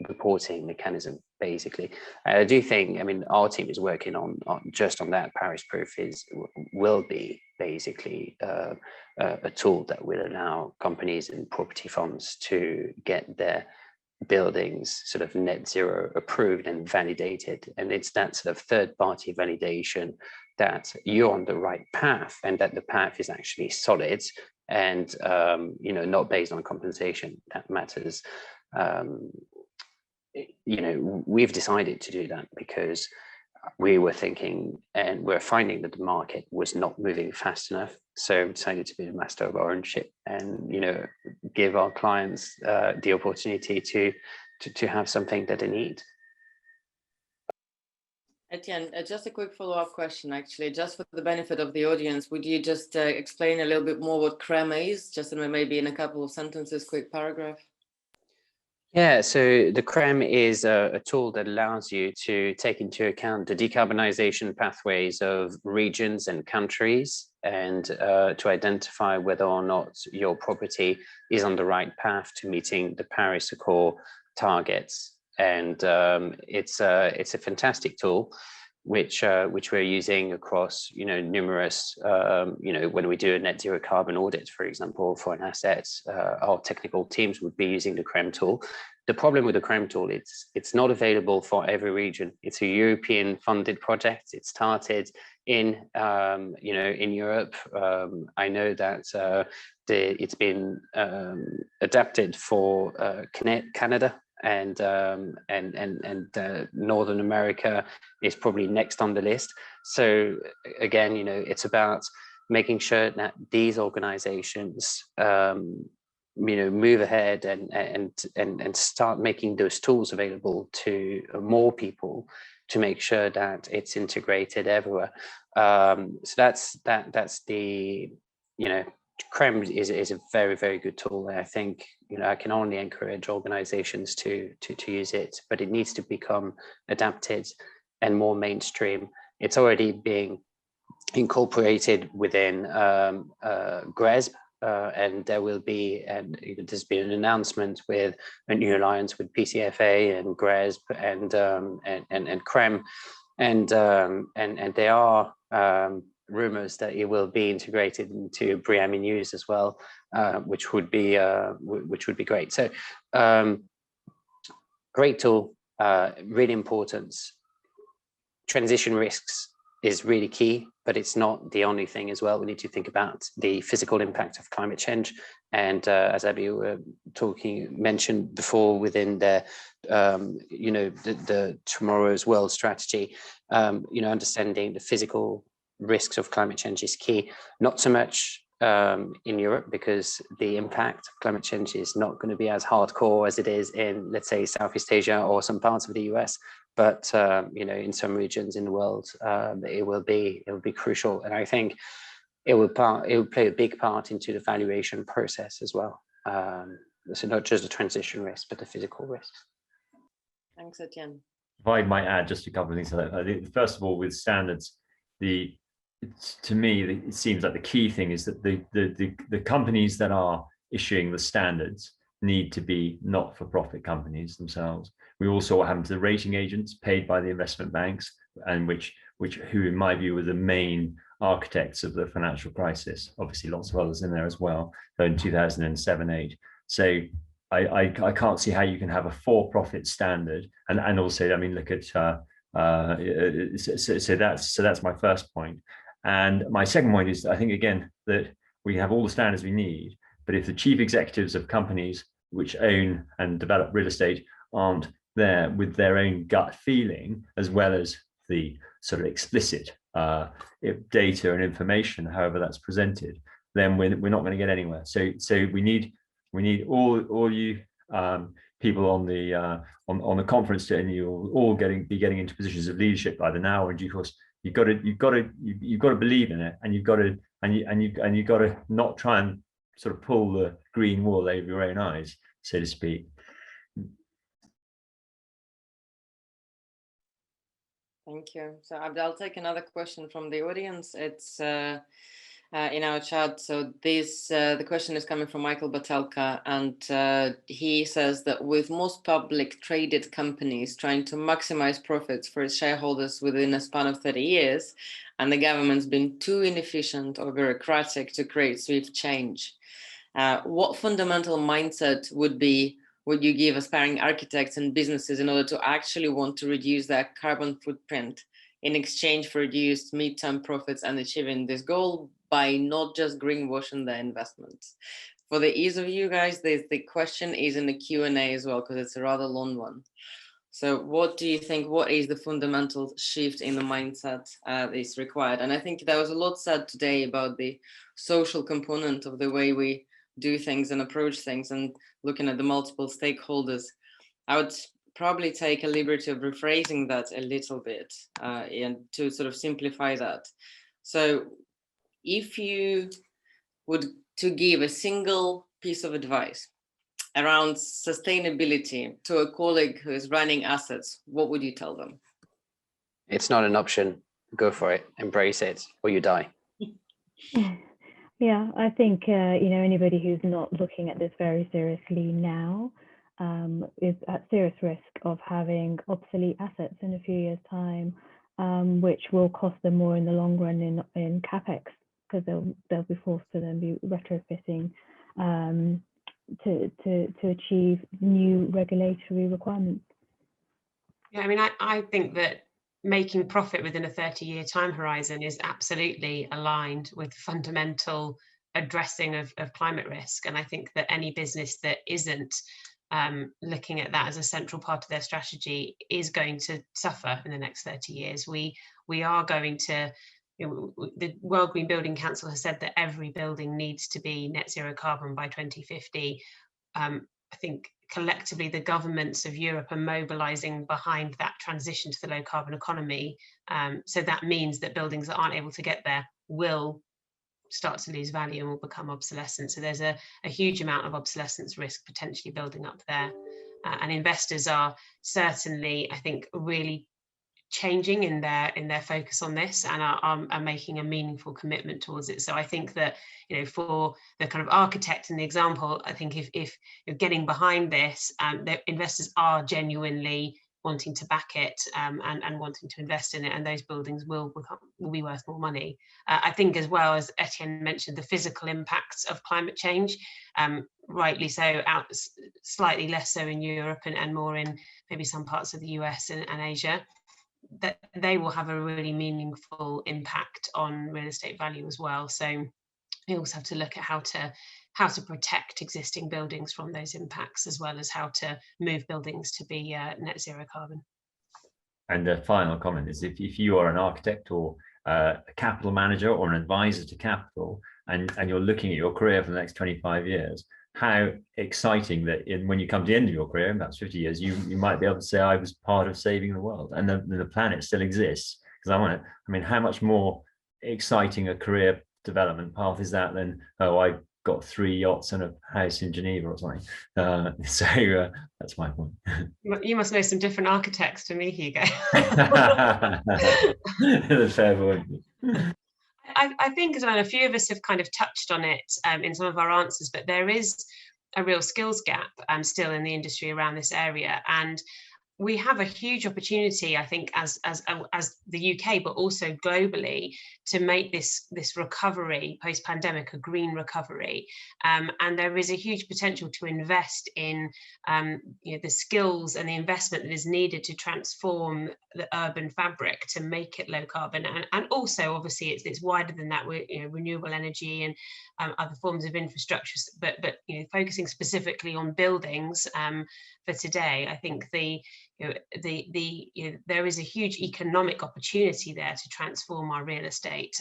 reporting mechanism, basically. I do think, our team is working on just on that. Paris Proof will be basically a tool that will allow companies and property funds to get their buildings sort of net zero approved and validated. And it's that sort of third-party validation that you're on the right path, and that the path is actually solid and not based on compensation that matters. We've decided to do that because we were thinking and we're finding that the market was not moving fast enough. So we decided to be the master of our own ship and, give our clients the opportunity to have something that they need. Etienne, just a quick follow-up question, actually, just for the benefit of the audience. Would you just explain a little bit more what CREM is, just maybe in a couple of sentences, quick paragraph? Yeah, so the CREM is a tool that allows you to take into account the decarbonization pathways of regions and countries, and to identify whether or not your property is on the right path to meeting the Paris Accord targets. And it's a fantastic tool, which we're using across numerous when we do a net zero carbon audit, for example, for an asset, our technical teams would be using the CREM tool. The problem with the CREM tool, it's not available for every region. It's a European funded project. It started in in Europe. I know that it's been adapted for Canada. And Northern America is probably next on the list. So again, it's about making sure that these organizations move ahead and start making those tools available to more people to make sure that it's integrated everywhere. So that's the CREM is a very, very good tool. And I think I can only encourage organizations to use it, but it needs to become adapted and more mainstream. It's already being incorporated within GRESB, and there will be, and there's been an announcement with a new alliance with PCFA and GRESB and CREM, and there are rumors that it will be integrated into BREEAM in use as well, which would be great. So great tool, really important. Transition risks is really key but it's not the only thing as well. We need to think about the physical impact of climate change. And as Abby mentioned before, within the, the Tomorrow's World strategy, understanding the physical risks of climate change is key. Not so much in Europe, because the impact of climate change is not going to be as hardcore as it is in, let's say, Southeast Asia or some parts of the US. But in some regions in the world, it will be crucial, and I think it will play a big part into the valuation process as well. So not just the transition risk, but the physical risks. Thanks, Etienne. If I might add just a couple of things to that. I think, first of all, with standards, to me, it seems like the key thing is that the companies that are issuing the standards need to be not-for-profit companies themselves. We all saw what happened to the rating agents paid by the investment banks, and who, in my view, were the main architects of the financial crisis. Obviously, lots of others in there as well, though in 2007-8. So I can't see how you can have a for-profit standard, and also, I mean, look at so that's my first point. And my second point is, I think, again, that we have all the standards we need, but if the chief executives of companies which own and develop real estate aren't there with their own gut feeling, as well as the sort of explicit data and information, however that's presented, then we're not going to get anywhere. So we need all you people on the conference, and you'll all be getting into positions of leadership either now or in due course. You've got to believe in it, and you've got to not try and sort of pull the green wool over your own eyes, so to speak. Thank you. So I'll take another question from the audience. It's in our chat. So the question is coming from Michael Batelka, and he says that with most public traded companies trying to maximize profits for its shareholders within a span of 30 years, and the government's been too inefficient or bureaucratic to create swift change, what fundamental mindset would you give aspiring architects and businesses in order to actually want to reduce their carbon footprint in exchange for reduced midterm profits and achieving this goal by not just greenwashing their investments? For the ease of you guys, the question is in the Q&A as well, because it's a rather long one. So what do you think, what is the fundamental shift in the mindset that is required? And I think there was a lot said today about the social component of the way we do things and approach things, and looking at the multiple stakeholders. I would probably take a liberty of rephrasing that a little bit and to sort of simplify that. So if you would to give a single piece of advice around sustainability to a colleague who is running assets, what would you tell them? It's not an option. Go for it. Embrace it, or you die. Yeah, I think anybody who's not looking at this very seriously now is at serious risk of having obsolete assets in a few years' time, which will cost them more in the long run in capex, because they'll be forced to then be retrofitting to achieve new regulatory requirements. Yeah, I mean, I think that making profit within a 30-year time horizon is absolutely aligned with fundamental addressing of climate risk. And I think that any business that isn't looking at that as a central part of their strategy is going to suffer in the next 30 years. We are going to, the World Green Building Council has said that every building needs to be net zero carbon by 2050. I think collectively the governments of Europe are mobilizing behind that transition to the low carbon economy. So that means that buildings that aren't able to get there will start to lose value and will become obsolescent. So there's a huge amount of obsolescence risk potentially building up there. And investors are certainly, I think, really changing in their focus on this and are making a meaningful commitment towards it. So I think that, for the kind of architect in the example, I think if you're getting behind this, the investors are genuinely wanting to back it and wanting to invest in it, and those buildings will be worth more money. I think, as well, as Etienne mentioned, the physical impacts of climate change, rightly so, slightly less so in Europe and more in maybe some parts of the US and Asia. that they will have a really meaningful impact on real estate value as well. So we also have to look at how to protect existing buildings from those impacts, as well as how to move buildings to be net zero carbon. And the final comment is, if you are an architect or a capital manager or an advisor to capital, and you're looking at your career for the next 25 years, how exciting that when you come to the end of your career, in about 50 years, you might be able to say, I was part of saving the world, and the planet still exists. Because I mean, how much more exciting a career development path is that than, oh, I got 3 yachts and a house in Geneva or something. So that's my point. You must know some different architects to me, Hugo. That's fair point. I think as well, a few of us have kind of touched on it in some of our answers, but there is a real skills gap still in the industry around this area. And we have a huge opportunity, I think, as the UK, but also globally, to make this recovery post-pandemic a green recovery. And there is a huge potential to invest in the skills and the investment that is needed to transform the urban fabric to make it low carbon. And also, obviously, it's wider than that, with renewable energy and other forms of infrastructure. But focusing specifically on buildings for today, I think there is a huge economic opportunity there to transform our real estate,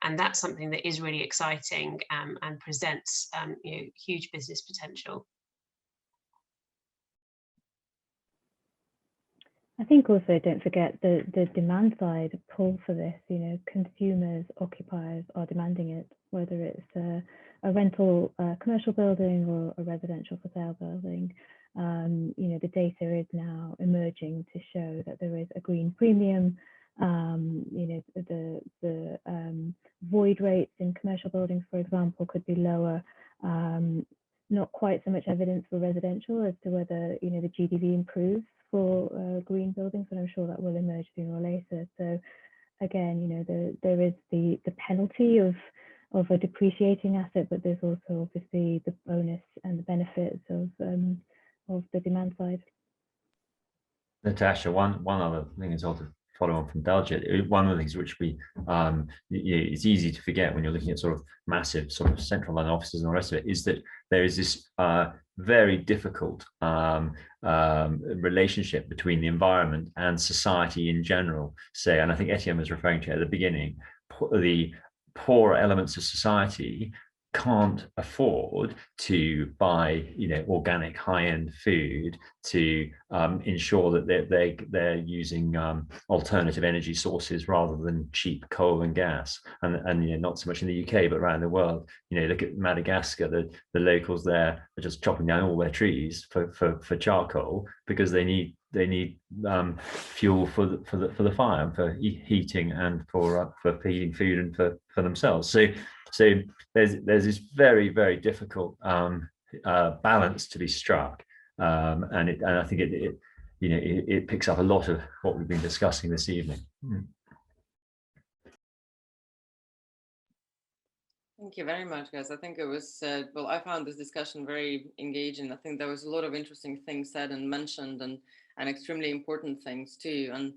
and that's something that is really exciting and presents huge business potential. I think also, don't forget the demand side pull for this. Consumers, occupiers are demanding it, whether it's a rental commercial building or a residential for sale building. The data is now emerging to show that there is a green premium. The void rates in commercial buildings, for example, could be lower. Not quite so much evidence for residential as to whether the GDV improves for green buildings, but I'm sure that will emerge sooner or later. So again, there is the penalty of a depreciating asset, but there's also obviously the bonus and the benefits of the demand side. Natasha, one other thing is also to follow on from Daljit. One of the things which it's easy to forget when you're looking at sort of massive sort of central London offices and the rest of it, is that there is this very difficult relationship between the environment and society in general. And I think Etienne was referring to it at the beginning, the poor elements of society can't afford to buy organic high-end food to ensure that they're using alternative energy sources rather than cheap coal and gas, and not so much in the UK but around the world. Look at Madagascar. The locals there are just chopping down all their trees for charcoal because they need fuel for the fire and for heating and for feeding food and for themselves. So there's this very, very difficult balance to be struck, and I think it picks up a lot of what we've been discussing this evening. Thank you very much, guys. I think it was I found this discussion very engaging. I think there was a lot of interesting things said and mentioned, and extremely important things too. And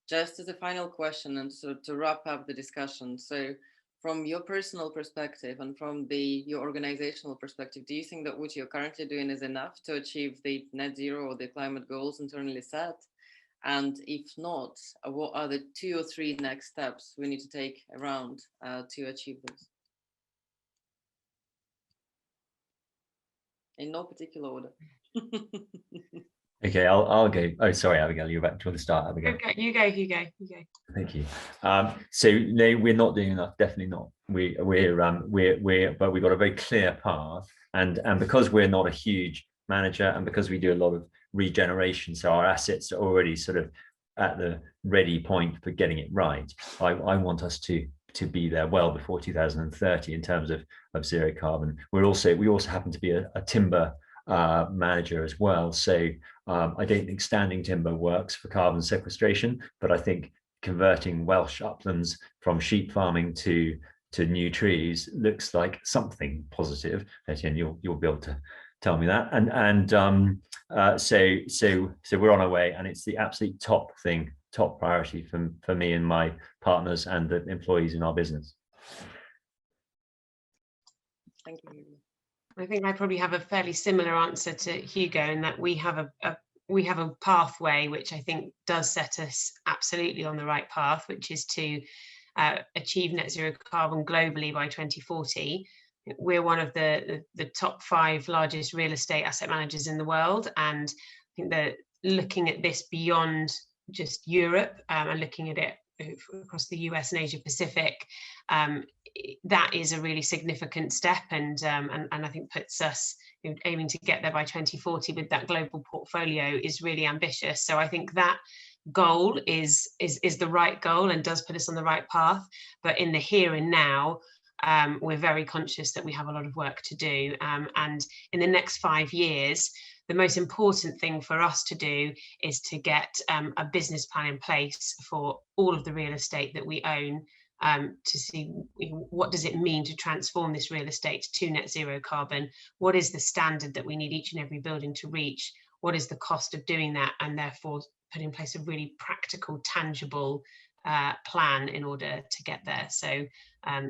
just as a final question, and so to wrap up the discussion, so from your personal perspective and from your organizational perspective, do you think that what you're currently doing is enough to achieve the net zero or the climate goals internally set? And if not, what are the 2 or 3 next steps we need to take around to achieve this? In no particular order. Okay, I'll go. Oh, sorry, Abigail, you're about to start, Abigail. Okay, you go. Thank you. So no, we're not doing enough. Definitely not. But we've got a very clear path, and because we're not a huge manager, and because we do a lot of regeneration, so our assets are already sort of at the ready point for getting it right. I want us to be there well before 2030 in terms of zero carbon. We also happen to be a timber manager as well. So I don't think standing timber works for carbon sequestration, but I think converting Welsh uplands from sheep farming to new trees looks like something positive. Etienne, you'll be able to tell me that. So we're on our way, and it's the absolute top thing top priority for me and my partners and the employees in our business. Thank you. I think I probably have a fairly similar answer to Hugo, in that we have a pathway which I think does set us absolutely on the right path, which is to achieve net zero carbon globally by 2040. We're one of the top 5 largest real estate asset managers in the world, and I think that looking at this beyond just Europe and looking at it across the US and Asia Pacific, that is a really significant step, and I think puts us, you know, aiming to get there by 2040 with that global portfolio is really ambitious. So I think that goal is the right goal and does put us on the right path. But in the here and now, we're very conscious that we have a lot of work to do. And in the next 5 years, the most important thing for us to do is to get a business plan in place for all of the real estate that we own, to see, you know, what does it mean to transform this real estate to net zero carbon? What is the standard that we need each and every building to reach? What is the cost of doing that? And therefore put in place a really practical, tangible plan in order to get there. So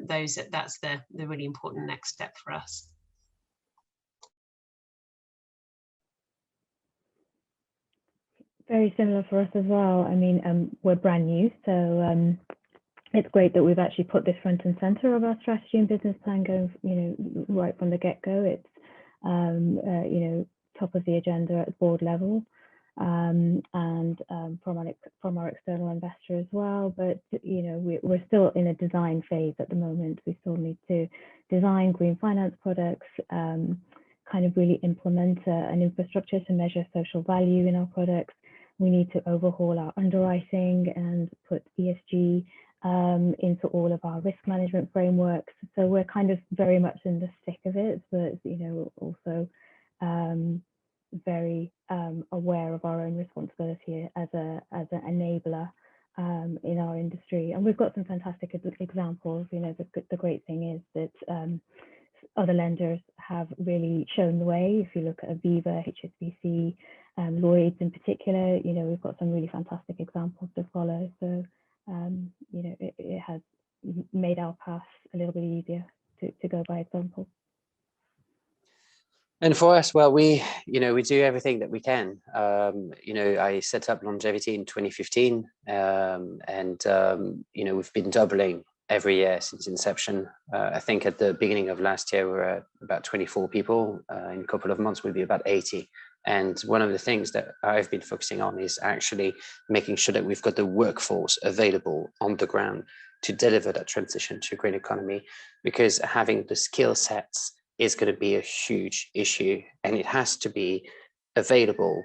that's the really important next step for us. Very similar for us as well. I mean, we're brand new, so it's great that we've actually put this front and center of our strategy and business plan going, you know, right from the get-go. It's, you know, top of the agenda at board level, and from our external investor as well. But, you know, we're still in a design phase at the moment. We still need to design green finance products, kind of really implement an infrastructure to measure social value in our products. We need to overhaul our underwriting and put ESG into all of our risk management frameworks. So we're kind of very much in the thick of it, but, you know, also very aware of our own responsibility as an enabler in our industry. And we've got some fantastic examples. You know, the great thing is that other lenders have really shown the way. If you look at Aviva, HSBC, Lloyds in particular, you know, we've got some really fantastic examples to follow. So, you know, it has made our path a little bit easier to go by example. And for us, well, we do everything that we can. You know, I set up Longevity in 2015, and you know, we've been doubling every year since inception. I think at the beginning of last year, we were at about 24 people. In a couple of months, we'll be about 80. And one of the things that I've been focusing on is actually making sure that we've got the workforce available on the ground to deliver that transition to a green economy, because having the skill sets is going to be a huge issue, and it has to be available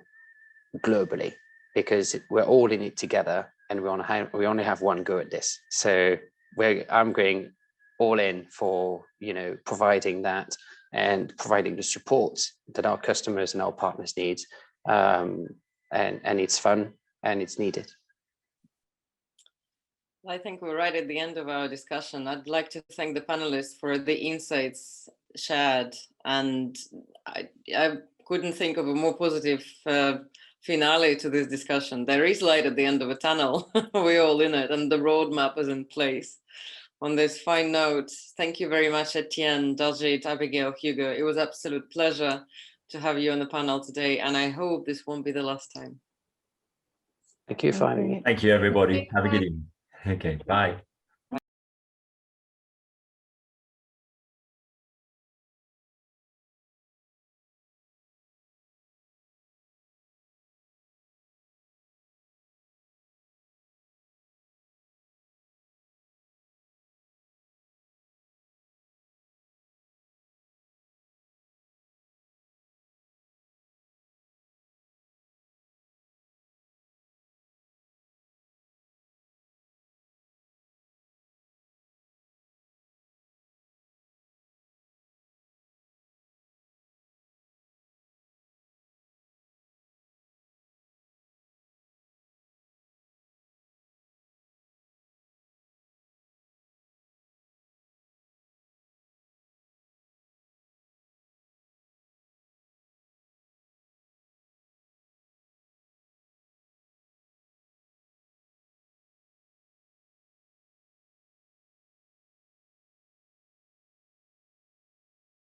globally, because we're all in it together, and we only have one go at this. So I'm going all in for, you know, providing that and providing the support that our customers and our partners need, and it's fun and it's needed. I think we're right at the end of our discussion. I'd like to thank the panelists for the insights shared, and I couldn't think of a more positive finale to this discussion. There is light at the end of a tunnel. We're all in it, and the roadmap is in place. On this fine note, thank you very much, Etienne, Daljit, Abigail, Hugo. It was an absolute pleasure to have you on the panel today, and I hope this won't be the last time. Thank you for having me. Thank you, everybody. Have a good evening. Okay, bye.